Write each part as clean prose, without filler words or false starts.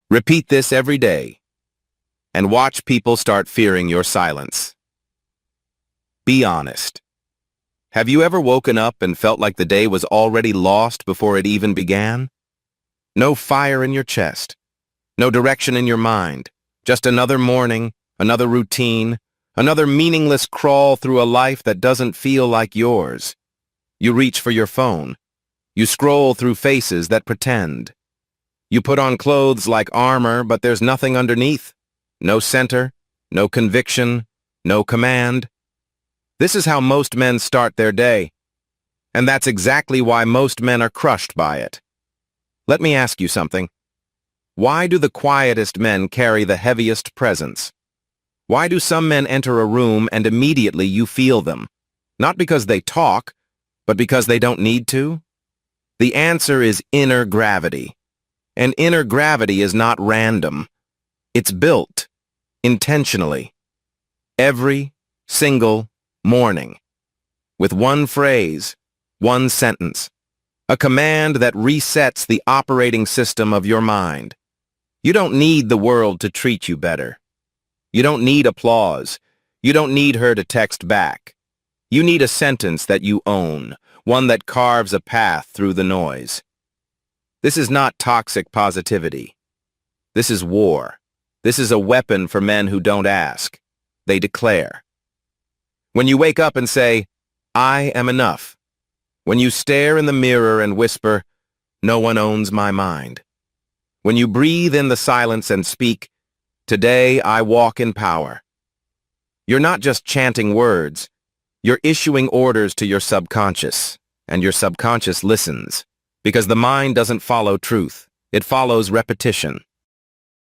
Repeat this every day, and watch people start fearing your silence. Be honest. Have you ever woken up and felt like the day was already lost before it even began? No fire in your chest, no direction in your mind, just another morning, another routine, another meaningless crawl through a life that doesn't feel like yours. You reach for your phone. You scroll through faces that pretend. You put on clothes like armor, but there's nothing underneath. No center, no conviction, no command. This is how most men start their day, and that's exactly why most men are crushed by it. Let me ask you something. Why do the quietest men carry the heaviest presence? Why do some men enter a room and immediately you feel them? Not because they talk, but because they don't need to? The answer is inner gravity. And inner gravity is not random. It's built intentionally. Every single morning. With one phrase, one sentence. A command that resets the operating system of your mind. You don't need the world to treat you better. You don't need applause. You don't need her to text back. You need a sentence that you own, one that carves a path through the noise. This is not toxic positivity. This is war. This is a weapon for men who don't ask. They declare. When you wake up and say, I am enough. When you stare in the mirror and whisper, no one owns my mind. When you breathe in the silence and speak, today I walk in power. You're not just chanting words. You're issuing orders to your subconscious, and your subconscious listens, because the mind doesn't follow truth. It follows repetition.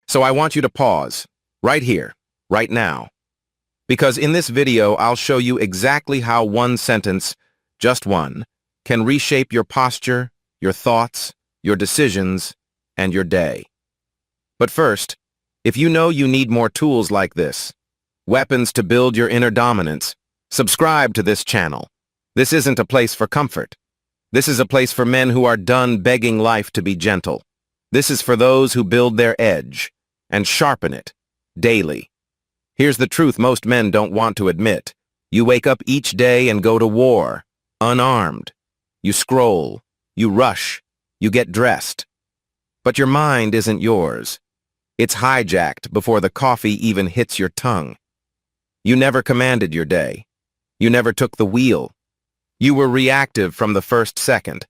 So I want you to pause, right here, right now. Because in this video, I'll show you exactly how one sentence, just one, can reshape your posture, your thoughts, your decisions, and your day. But first, if you know you need more tools like this, weapons to build your inner dominance, subscribe to this channel. This isn't a place for comfort. This is a place for men who are done begging life to be gentle. This is for those who build their edge and sharpen it daily. Here's the truth most men don't want to admit. You wake up each day and go to war, unarmed. You scroll, you rush, you get dressed. But your mind isn't yours. It's hijacked before the coffee even hits your tongue. You never commanded your day. You never took the wheel. You were reactive from the first second.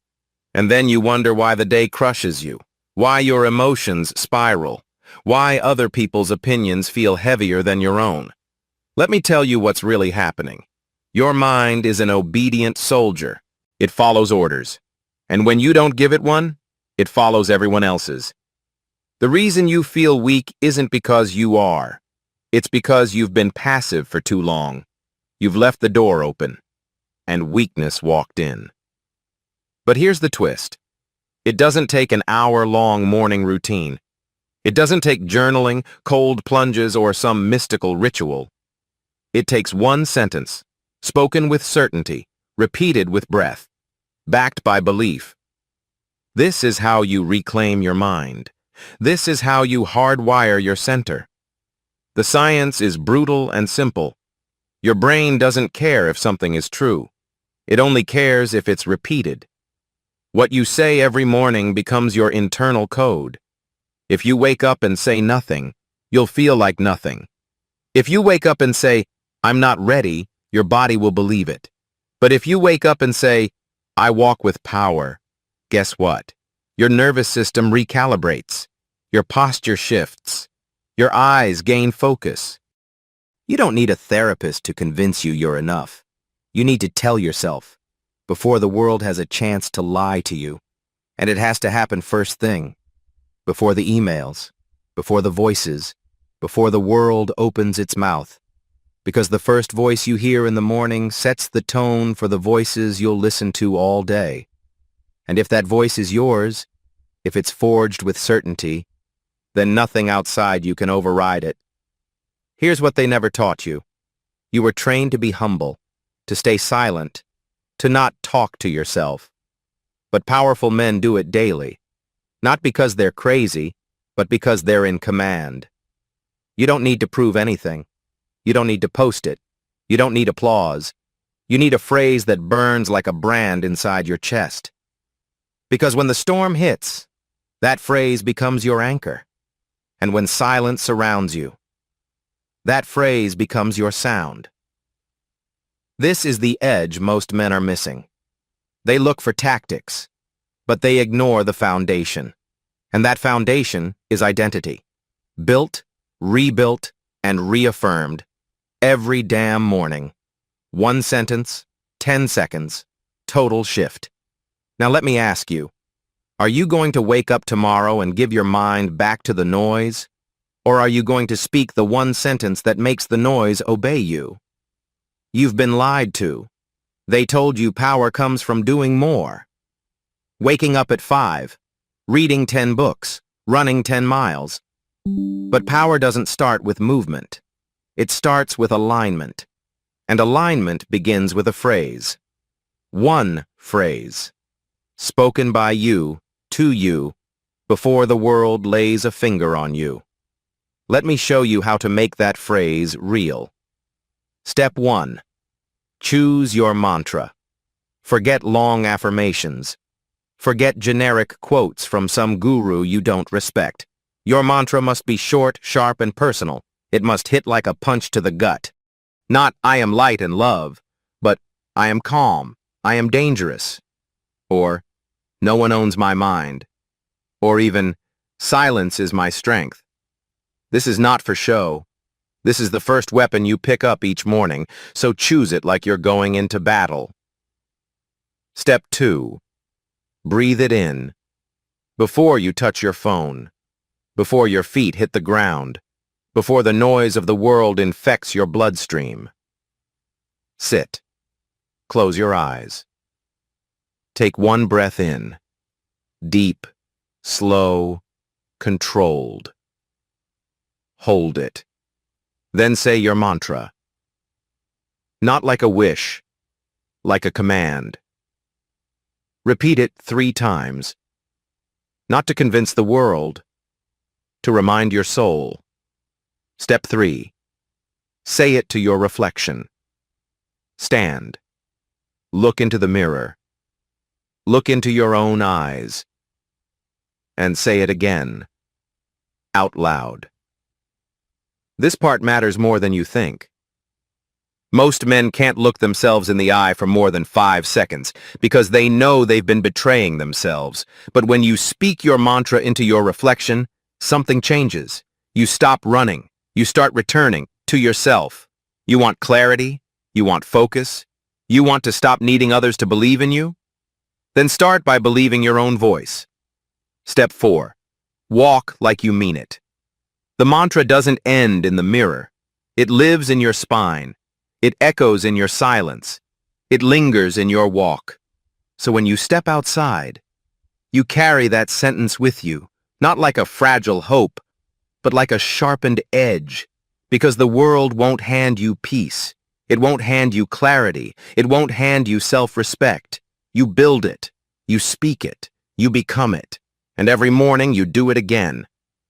And then you wonder why the day crushes you, why your emotions spiral, why other people's opinions feel heavier than your own. Let me tell you what's really happening. Your mind is an obedient soldier. It follows orders. And when you don't give it one, it follows everyone else's. The reason you feel weak isn't because you are. It's because you've been passive for too long. You've left the door open, and weakness walked in. But here's the twist. It doesn't take an hour-long morning routine. It doesn't take journaling, cold plunges, or some mystical ritual. It takes one sentence, spoken with certainty, repeated with breath, backed by belief. This is how you reclaim your mind. This is how you hardwire your center. The science is brutal and simple. Your brain doesn't care if something is true. It only cares if it's repeated. What you say every morning becomes your internal code. If you wake up and say nothing, you'll feel like nothing. If you wake up and say, I'm not ready, your body will believe it. But if you wake up and say, I walk with power, guess what? Your nervous system recalibrates. Your posture shifts. Your eyes gain focus. You don't need a therapist to convince you you're enough. You need to tell yourself, before the world has a chance to lie to you. And it has to happen first thing. Before the emails, before the voices, before the world opens its mouth. Because the first voice you hear in the morning sets the tone for the voices you'll listen to all day. And if that voice is yours, if it's forged with certainty, then nothing outside you can override it. Here's what they never taught you. You were trained to be humble, to stay silent, to not talk to yourself. But powerful men do it daily. Not because they're crazy, but because they're in command. You don't need to prove anything. You don't need to post it. You don't need applause. You need a phrase that burns like a brand inside your chest. Because when the storm hits, that phrase becomes your anchor. And when silence surrounds you, that phrase becomes your sound. This is the edge most men are missing. They look for tactics, but they ignore the foundation. And that foundation is identity. Built, rebuilt, and reaffirmed every damn morning. 1 sentence, 10 seconds, total shift. Now let me ask you, are you going to wake up tomorrow and give your mind back to the noise? Or are you going to speak the one sentence that makes the noise obey you? You've been lied to. They told you power comes from doing more. Waking up at 5, reading 10 books, running 10 miles. But power doesn't start with movement. It starts with alignment. And alignment begins with a phrase. One phrase. Spoken by you, to you, before the world lays a finger on you. Let me show you how to make that phrase real. Step 1. Choose your mantra. Forget long affirmations. Forget generic quotes from some guru you don't respect. Your mantra must be short, sharp, and personal. It must hit like a punch to the gut. Not, I am light and love, but I am calm, I am dangerous. Or, no one owns my mind. Or even, silence is my strength. This is not for show. This is the first weapon you pick up each morning, so choose it like you're going into battle. Step 2. Breathe it in. Before you touch your phone. Before your feet hit the ground. Before the noise of the world infects your bloodstream. Sit. Close your eyes. Take 1 breath in. Deep, slow, controlled. Hold it. Then say your mantra. Not like a wish, like a command. Repeat it 3 times. Not to convince the world, to remind your soul. Step 3. Say it to your reflection. Stand. Look into the mirror. Look into your own eyes. And say it again, out loud. This part matters more than you think. Most men can't look themselves in the eye for more than 5 seconds because they know they've been betraying themselves. But when you speak your mantra into your reflection, something changes. You stop running. You start returning to yourself. You want clarity. You want focus. You want to stop needing others to believe in you? Then start by believing your own voice. Step 4. Walk like you mean it. The mantra doesn't end in the mirror. It lives in your spine. It echoes in your silence. It lingers in your walk. So when you step outside, you carry that sentence with you, not like a fragile hope, but like a sharpened edge, because the world won't hand you peace. It won't hand you clarity. It won't hand you self-respect. You build it. You speak it. You become it. And every morning you do it again.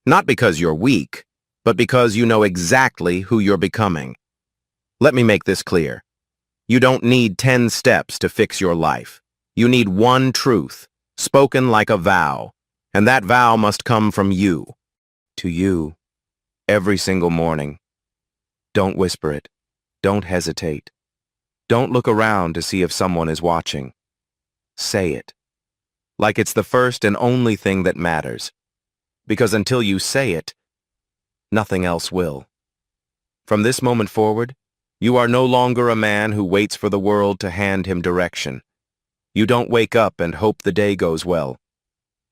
Not because you're weak, but because you know exactly who you're becoming. Let me make this clear. You don't need 10 steps to fix your life. You need one truth, spoken like a vow, and that vow must come from you. To you, every single morning. Don't whisper it. Don't hesitate. Don't look around to see if someone is watching. Say it. Like it's the first and only thing that matters. Because until you say it, nothing else will. From this moment forward, you are no longer a man who waits for the world to hand him direction. You don't wake up and hope the day goes well.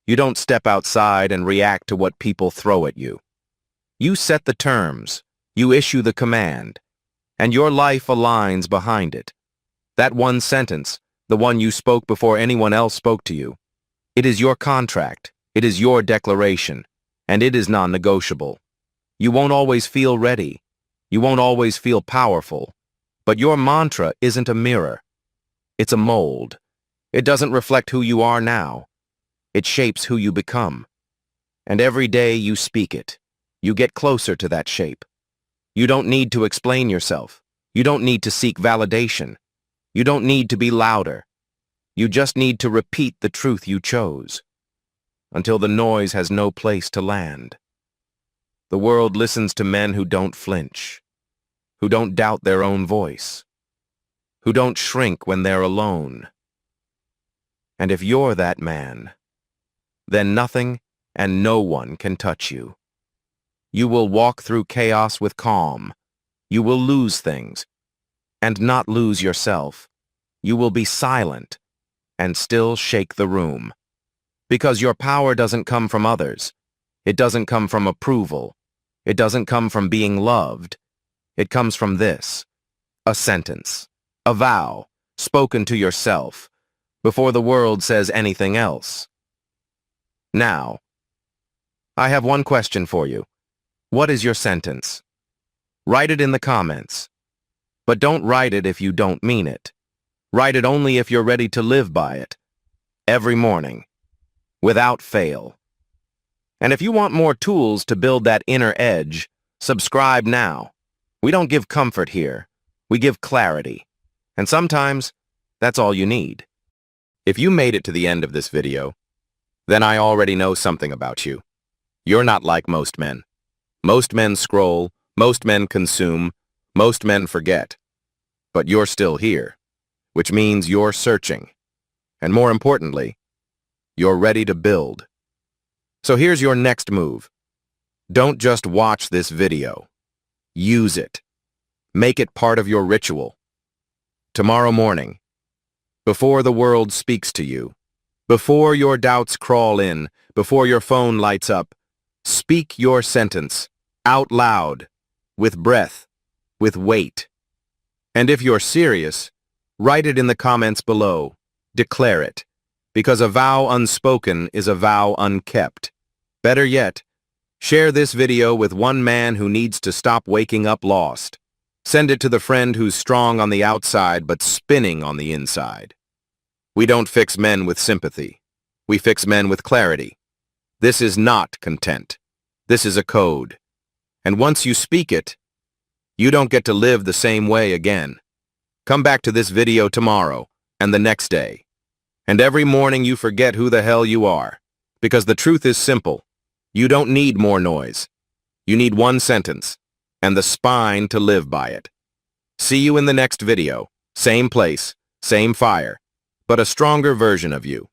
You don't step outside and react to what people throw at you. You set the terms, you issue the command, and your life aligns behind it. That one sentence, the one you spoke before anyone else spoke to you, it is your contract, it is your declaration, and it is non-negotiable. You won't always feel ready. You won't always feel powerful. But your mantra isn't a mirror. It's a mold. It doesn't reflect who you are now. It shapes who you become. And every day you speak it, you get closer to that shape. You don't need to explain yourself. You don't need to seek validation. You don't need to be louder. You just need to repeat the truth you chose, until the noise has no place to land. The world listens to men who don't flinch, who don't doubt their own voice, who don't shrink when they're alone. And if you're that man, then nothing and no one can touch you. You will walk through chaos with calm. You will lose things, and not lose yourself. You will be silent and still shake the room. Because your power doesn't come from others. It doesn't come from approval. It doesn't come from being loved. It comes from this: a sentence, a vow, spoken to yourself, before the world says anything else. Now, I have one question for you. What is your sentence? Write it in the comments. But don't write it if you don't mean it. Write it only if you're ready to live by it. Every morning. Without fail. And if you want more tools to build that inner edge, subscribe now. We don't give comfort here. We give clarity. And sometimes, that's all you need. If you made it to the end of this video, then I already know something about you. You're not like most men. Most men scroll, most men consume, most men forget. But you're still here, which means you're searching. And more importantly, you're ready to build. So here's your next move. Don't just watch this video. Use it. Make it part of your ritual. Tomorrow morning, before the world speaks to you, before your doubts crawl in, before your phone lights up, speak your sentence out loud, with breath, with weight. And if you're serious, write it in the comments below. Declare it, because a vow unspoken is a vow unkept. Better yet, share this video with one man who needs to stop waking up lost. Send it to the friend who's strong on the outside but spinning on the inside. We don't fix men with sympathy. We fix men with clarity. This is not content. This is a code. And once you speak it, you don't get to live the same way again. Come back to this video tomorrow and the next day. And every morning you forget who the hell you are. Because the truth is simple. You don't need more noise. You need one sentence and the spine to live by it. See you in the next video. Same place, same fire, but a stronger version of you.